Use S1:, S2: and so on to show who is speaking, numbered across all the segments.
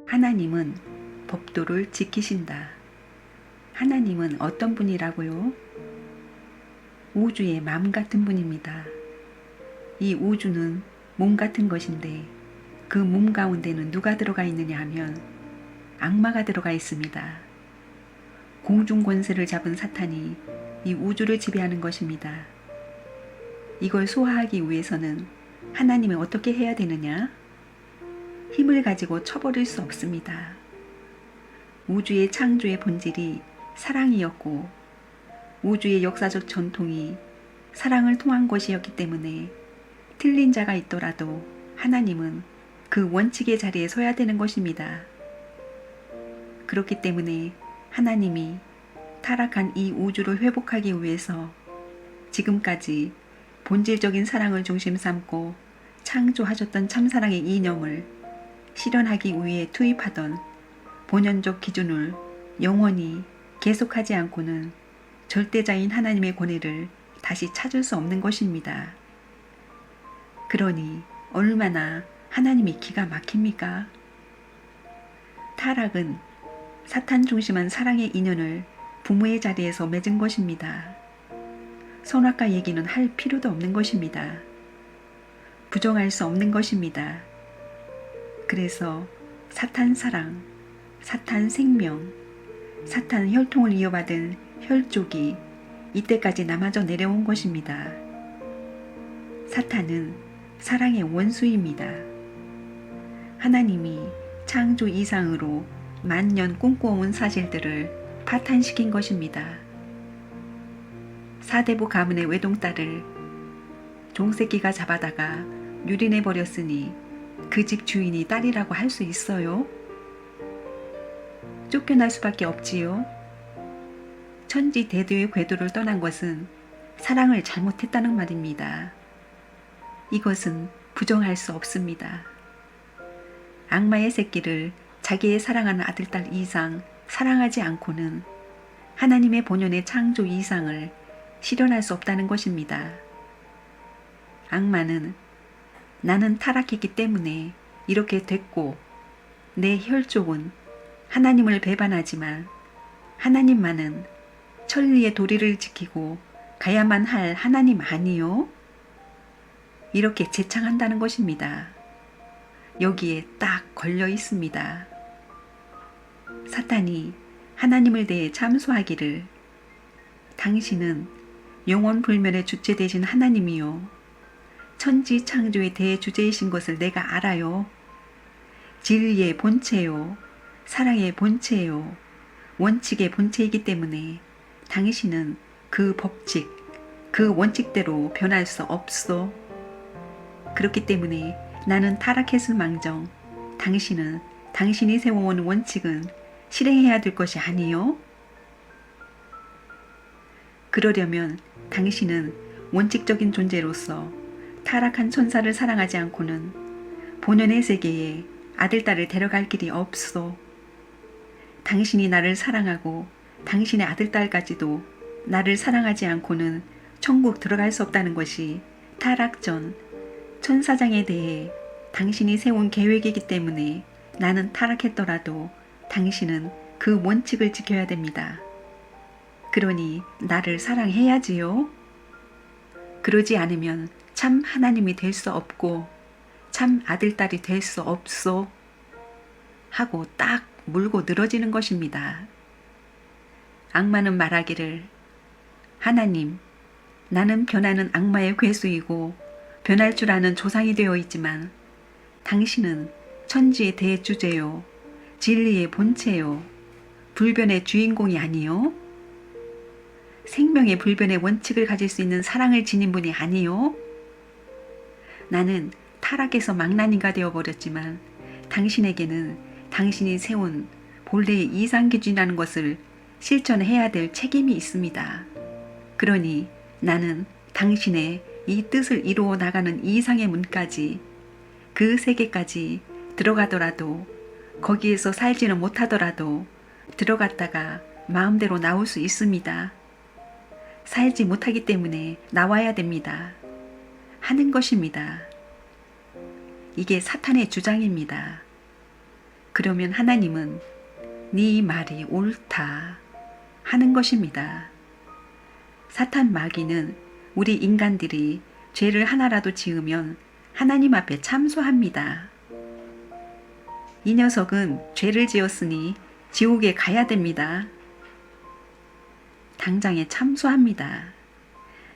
S1: 하나님은 법도를 지키신다. 하나님은 어떤 분이라고요? 우주의 맘 같은 분입니다. 이 우주는 몸 같은 것인데 그 몸 가운데는 누가 들어가 있느냐 하면 악마가 들어가 있습니다. 공중 권세를 잡은 사탄이 이 우주를 지배하는 것입니다. 이걸 소화하기 위해서는 하나님이 어떻게 해야 되느냐? 힘을 가지고 쳐버릴 수 없습니다. 우주의 창조의 본질이 사랑이었고 우주의 역사적 전통이 사랑을 통한 것이었기 때문에 틀린 자가 있더라도 하나님은 그 원칙의 자리에 서야 되는 것입니다. 그렇기 때문에 하나님이 타락한 이 우주를 회복하기 위해서 지금까지 본질적인 사랑을 중심 삼고 창조하셨던 참사랑의 이념을 실현하기 위해 투입하던 본연적 기준을 영원히 계속하지 않고는 절대자인 하나님의 권위를 다시 찾을 수 없는 것입니다. 그러니 얼마나 하나님이 기가 막힙니까? 타락은 사탄 중심한 사랑의 인연을 부모의 자리에서 맺은 것입니다. 선악과 얘기는 할 필요도 없는 것입니다. 부정할 수 없는 것입니다. 그래서 사탄 사랑, 사탄 생명, 사탄 혈통을 이어받은 혈족이 이때까지 남아져 내려온 것입니다. 사탄은 사랑의 원수입니다. 하나님이 창조 이상으로 만년 꿈꿔온 사실들을 파탄시킨 것입니다. 사대부 가문의 외동딸을 종새끼가 잡아다가 유린해 버렸으니 그 집 주인이 딸이라고 할 수 있어요? 쫓겨날 수밖에 없지요. 천지 대도의 궤도를 떠난 것은 사랑을 잘못했다는 말입니다. 이것은 부정할 수 없습니다. 악마의 새끼를 자기의 사랑하는 아들딸 이상 사랑하지 않고는 하나님의 본연의 창조 이상을 실현할 수 없다는 것입니다. 악마는 나는 타락했기 때문에 이렇게 됐고 내 혈족은 하나님을 배반하지만 하나님만은 천리의 도리를 지키고 가야만 할 하나님 아니요? 이렇게 재창한다는 것입니다. 여기에 딱 걸려 있습니다. 사탄이 하나님을 대해 참소하기를 당신은 영원 불멸의 주체 되신 하나님이요 천지 창조의 대주제이신 것을 내가 알아요. 진리의 본체요 사랑의 본체요 원칙의 본체이기 때문에 당신은 그 법칙, 그 원칙대로 변할 수 없어. 그렇기 때문에 나는 타락했을 망정 당신은 당신이 세워온 원칙은 실행해야 될 것이 아니요. 그러려면 당신은 원칙적인 존재로서 타락한 천사를 사랑하지 않고는 본연의 세계에 아들딸을 데려갈 길이 없어. 당신이 나를 사랑하고 당신의 아들딸까지도 나를 사랑하지 않고는 천국 들어갈 수 없다는 것이 타락 전 천사장에 대해 당신이 세운 계획이기 때문에 나는 타락했더라도 당신은 그 원칙을 지켜야 됩니다. 그러니 나를 사랑해야지요. 그러지 않으면 참 하나님이 될 수 없고 참 아들딸이 될 수 없소 하고 딱 물고 늘어지는 것입니다. 악마는 말하기를 하나님, 나는 변하는 악마의 괴수이고 변할 줄 아는 조상이 되어 있지만 당신은 천지의 대주제요 진리의 본체요 불변의 주인공이 아니요 생명의 불변의 원칙을 가질 수 있는 사랑을 지닌 분이 아니요 나는 타락해서 망나니가 되어버렸지만 당신에게는 당신이 세운 본래의 이상기준이라는 것을 실천해야 될 책임이 있습니다. 그러니 나는 당신의 이 뜻을 이루어 나가는 이상의 문까지 그 세계까지 들어가더라도 거기에서 살지는 못하더라도 들어갔다가 마음대로 나올 수 있습니다. 살지 못하기 때문에 나와야 됩니다. 하는 것입니다. 이게 사탄의 주장입니다. 그러면 하나님은 네 말이 옳다 하는 것입니다. 사탄 마귀는 우리 인간들이 죄를 하나라도 지으면 하나님 앞에 참소합니다. 이 녀석은 죄를 지었으니 지옥에 가야 됩니다. 당장에 참소합니다.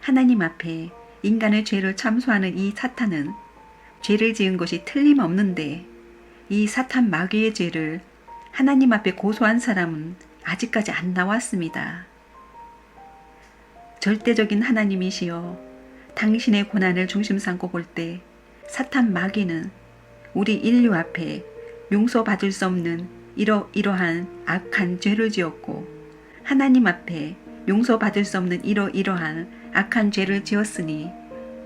S1: 하나님 앞에 인간의 죄를 참소하는 이 사탄은 죄를 지은 것이 틀림없는데 이 사탄 마귀의 죄를 하나님 앞에 고소한 사람은 아직까지 안 나왔습니다. 절대적인 하나님이시여, 당신의 고난을 중심 삼고 볼 때 사탄 마귀는 우리 인류 앞에 용서받을 수 없는 이러이러한 악한 죄를 지었고 하나님 앞에 용서받을 수 없는 이러이러한 악한 죄를 지었으니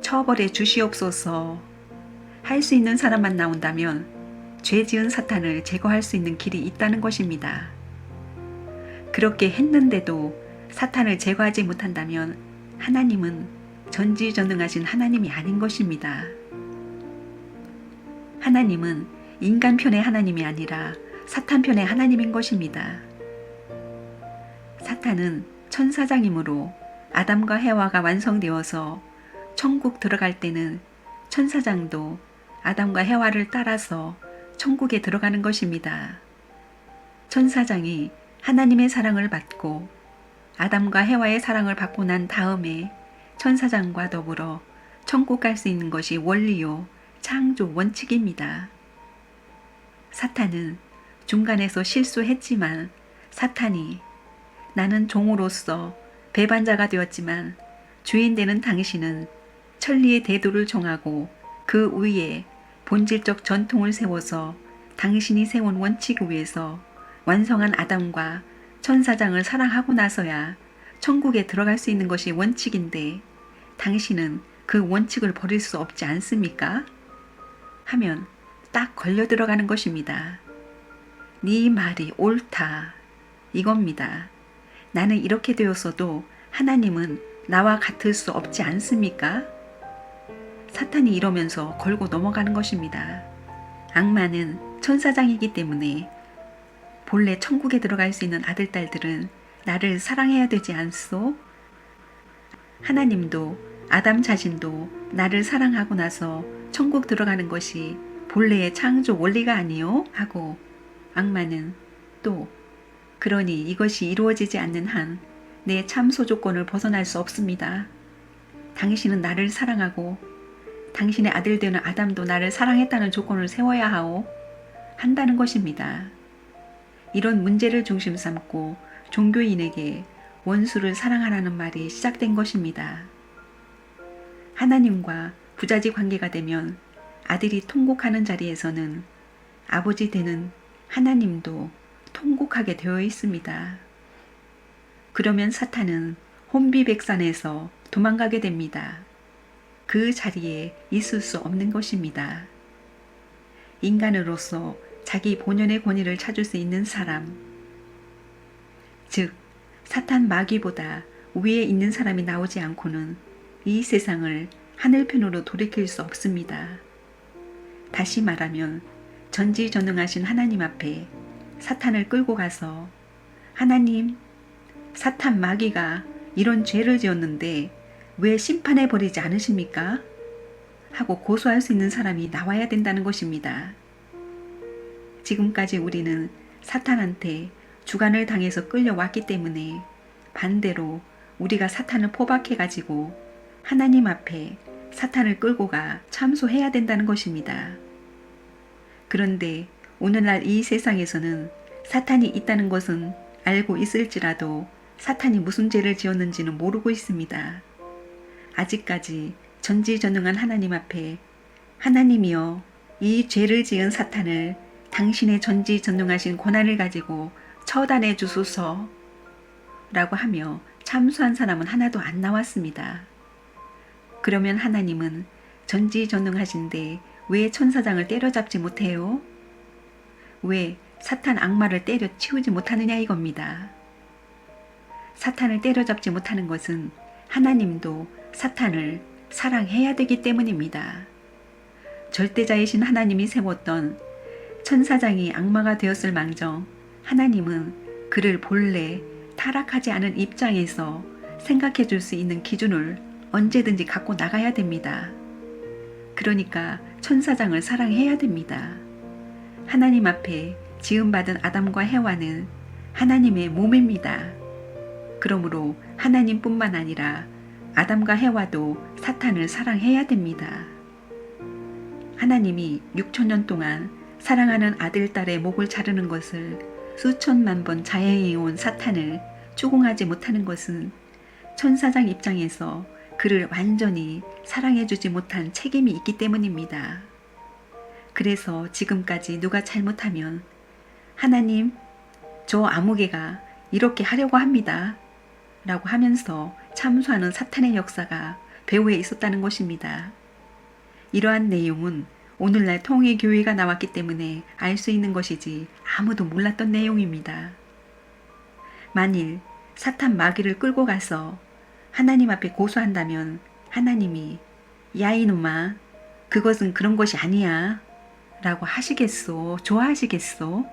S1: 처벌해 주시옵소서. 할 수 있는 사람만 나온다면 죄 지은 사탄을 제거할 수 있는 길이 있다는 것입니다. 그렇게 했는데도 사탄을 제거하지 못한다면 하나님은 전지전능하신 하나님이 아닌 것입니다. 하나님은 인간 편의 하나님이 아니라 사탄 편의 하나님인 것입니다. 사탄은 천사장이므로 아담과 해와가 완성되어서 천국 들어갈 때는 천사장도 아담과 해와를 따라서 천국에 들어가는 것입니다. 천사장이 하나님의 사랑을 받고 아담과 해와의 사랑을 받고 난 다음에 천사장과 더불어 천국 갈 수 있는 것이 원리요 창조 원칙입니다. 사탄은 중간에서 실수했지만 사탄이 나는 종으로서 배반자가 되었지만 주인 되는 당신은 천리의 대도를 정하고 그 위에 본질적 전통을 세워서 당신이 세운 원칙 위에서 완성한 아담과 천사장을 사랑하고 나서야 천국에 들어갈 수 있는 것이 원칙인데 당신은 그 원칙을 버릴 수 없지 않습니까? 하면 딱 걸려 들어가는 것입니다. 네 말이 옳다 이겁니다. 나는 이렇게 되었어도 하나님은 나와 같을 수 없지 않습니까? 사탄이 이러면서 걸고 넘어가는 것입니다. 악마는 천사장이기 때문에 본래 천국에 들어갈 수 있는 아들, 딸들은 나를 사랑해야 되지 않소? 하나님도 아담 자신도 나를 사랑하고 나서 천국 들어가는 것이 본래의 창조 원리가 아니요? 하고 악마는 또 그러니 이것이 이루어지지 않는 한 내 참소 조건을 벗어날 수 없습니다. 당신은 나를 사랑하고 당신의 아들 되는 아담도 나를 사랑했다는 조건을 세워야 하오 한다는 것입니다. 이런 문제를 중심 삼고 종교인에게 원수를 사랑하라는 말이 시작된 것입니다. 하나님과 부자지 관계가 되면 아들이 통곡하는 자리에서는 아버지 되는 하나님도 통곡하게 되어 있습니다. 그러면 사탄은 혼비백산에서 도망가게 됩니다. 그 자리에 있을 수 없는 것입니다. 인간으로서 자기 본연의 권위를 찾을 수 있는 사람, 즉 사탄 마귀보다 위에 있는 사람이 나오지 않고는 이 세상을 하늘편으로 돌이킬 수 없습니다. 다시 말하면 전지전능하신 하나님 앞에 사탄을 끌고 가서 하나님, 사탄 마귀가 이런 죄를 지었는데 왜 심판해 버리지 않으십니까? 하고 고소할 수 있는 사람이 나와야 된다는 것입니다. 지금까지 우리는 사탄한테 주관을 당해서 끌려왔기 때문에 반대로 우리가 사탄을 포박해가지고 하나님 앞에 사탄을 끌고 가 참소해야 된다는 것입니다. 그런데 오늘날 이 세상에서는 사탄이 있다는 것은 알고 있을지라도 사탄이 무슨 죄를 지었는지는 모르고 있습니다. 아직까지 전지전능한 하나님 앞에 하나님이여 이 죄를 지은 사탄을 당신의 전지전능하신 권한을 가지고 처단해 주소서 라고 하며 참소한 사람은 하나도 안 나왔습니다. 그러면 하나님은 전지전능하신데 왜 천사장을 때려잡지 못해요? 왜 사탄 악마를 때려 치우지 못하느냐 이겁니다. 사탄을 때려잡지 못하는 것은 하나님도 사탄을 사랑해야 되기 때문입니다. 절대자이신 하나님이 세웠던 천사장이 악마가 되었을 망정 하나님은 그를 본래 타락하지 않은 입장에서 생각해 줄 수 있는 기준을 언제든지 갖고 나가야 됩니다. 그러니까 천사장을 사랑해야 됩니다. 하나님 앞에 지음받은 아담과 해와는 하나님의 몸입니다. 그러므로 하나님뿐만 아니라 아담과 해와도 사탄을 사랑해야 됩니다. 하나님이 6천년 동안 사랑하는 아들, 딸의 목을 자르는 것을 수천만 번 자행해온 사탄을 추궁하지 못하는 것은 천사장 입장에서 그를 완전히 사랑해주지 못한 책임이 있기 때문입니다. 그래서 지금까지 누가 잘못하면 하나님, 저 아무개가 이렇게 하려고 합니다. 라고 하면서 참수하는 사탄의 역사가 배후에 있었다는 것입니다. 이러한 내용은 오늘날 통일교회가 나왔기 때문에 알 수 있는 것이지 아무도 몰랐던 내용입니다. 만일 사탄 마귀를 끌고 가서 하나님 앞에 고소한다면 하나님이 야 이놈아 그것은 그런 것이 아니야 라고 하시겠소? 좋아하시겠소?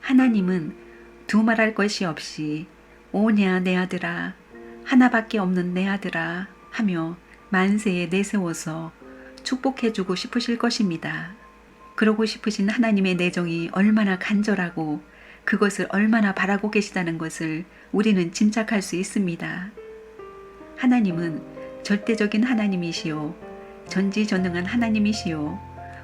S1: 하나님은 두말할 것이 없이 오냐 내 아들아 하나밖에 없는 내 아들아 하며 만세에 내세워서 축복해주고 싶으실 것입니다. 그러고 싶으신 하나님의 내정이 얼마나 간절하고 그것을 얼마나 바라고 계시다는 것을 우리는 짐작할 수 있습니다. 하나님은 절대적인 하나님이시요 전지전능한 하나님이시요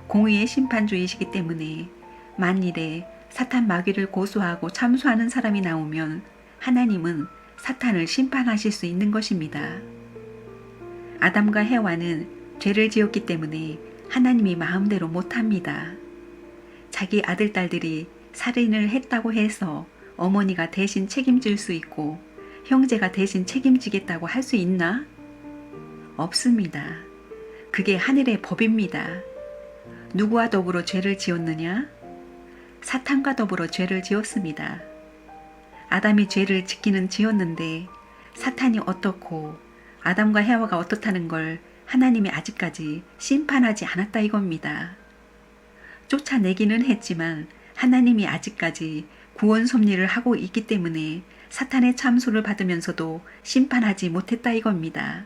S1: 공의의 심판주이시기 때문에 만일에 사탄 마귀를 고소하고 참수하는 사람이 나오면 하나님은 사탄을 심판하실 수 있는 것입니다. 아담과 해와는 죄를 지었기 때문에 하나님이 마음대로 못합니다. 자기 아들, 딸들이 살인을 했다고 해서 어머니가 대신 책임질 수 있고 형제가 대신 책임지겠다고 할 수 있나? 없습니다. 그게 하늘의 법입니다. 누구와 더불어 죄를 지었느냐? 사탄과 더불어 죄를 지었습니다. 아담이 죄를 지었는데 사탄이 어떻고 아담과 해와가 어떻다는 걸 하나님이 아직까지 심판하지 않았다 이겁니다. 쫓아내기는 했지만 하나님이 아직까지 구원 섭리를 하고 있기 때문에 사탄의 참소를 받으면서도 심판하지 못했다 이겁니다.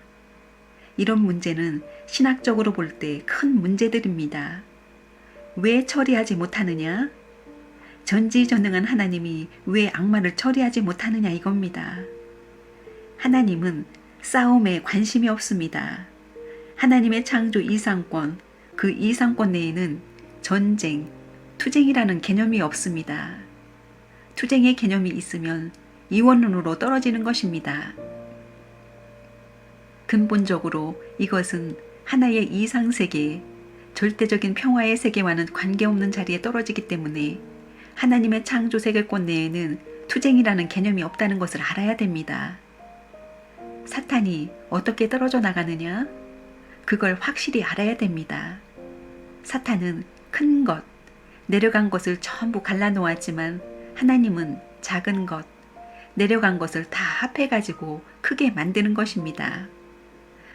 S1: 이런 문제는 신학적으로 볼 때 큰 문제들입니다. 왜 처리하지 못하느냐? 전지전능한 하나님이 왜 악마를 처리하지 못하느냐 이겁니다. 하나님은 싸움에 관심이 없습니다. 하나님의 창조 이상권, 그 이상권 내에는 전쟁, 투쟁이라는 개념이 없습니다. 투쟁의 개념이 있으면 이원론으로 떨어지는 것입니다. 근본적으로 이것은 하나의 이상세계, 절대적인 평화의 세계와는 관계없는 자리에 떨어지기 때문에 하나님의 창조 세계권 내에는 투쟁이라는 개념이 없다는 것을 알아야 됩니다. 사탄이 어떻게 떨어져 나가느냐? 그걸 확실히 알아야 됩니다. 사탄은 큰 것, 내려간 것을 전부 갈라놓았지만 하나님은 작은 것, 내려간 것을 다 합해가지고 크게 만드는 것입니다.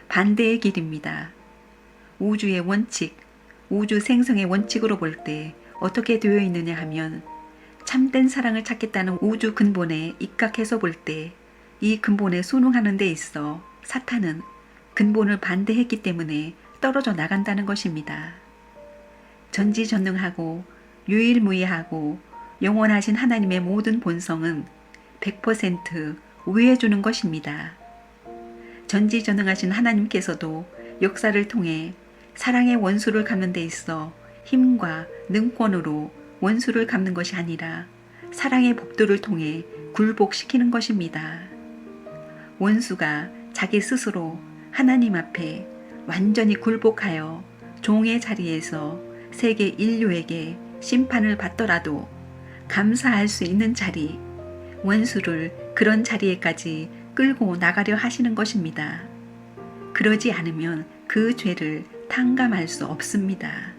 S1: 반대의 길입니다. 우주의 원칙, 우주 생성의 원칙으로 볼 때 어떻게 되어 있느냐 하면 참된 사랑을 찾겠다는 우주 근본에 입각해서 볼 때 이 근본에 순응하는 데 있어 사탄은 근본을 반대했기 때문에 떨어져 나간다는 것입니다. 전지전능하고 유일무이하고 영원하신 하나님의 모든 본성은 100% 우회해주는 것입니다. 전지전능하신 하나님께서도 역사를 통해 사랑의 원수를 갚는 데 있어 힘과 능권으로 원수를 갚는 것이 아니라 사랑의 법도를 통해 굴복시키는 것입니다. 원수가 자기 스스로 하나님 앞에 완전히 굴복하여 종의 자리에서 세계 인류에게 심판을 받더라도 감사할 수 있는 자리, 원수를 그런 자리에까지 끌고 나가려 하시는 것입니다. 그러지 않으면 그 죄를 탕감할 수 없습니다.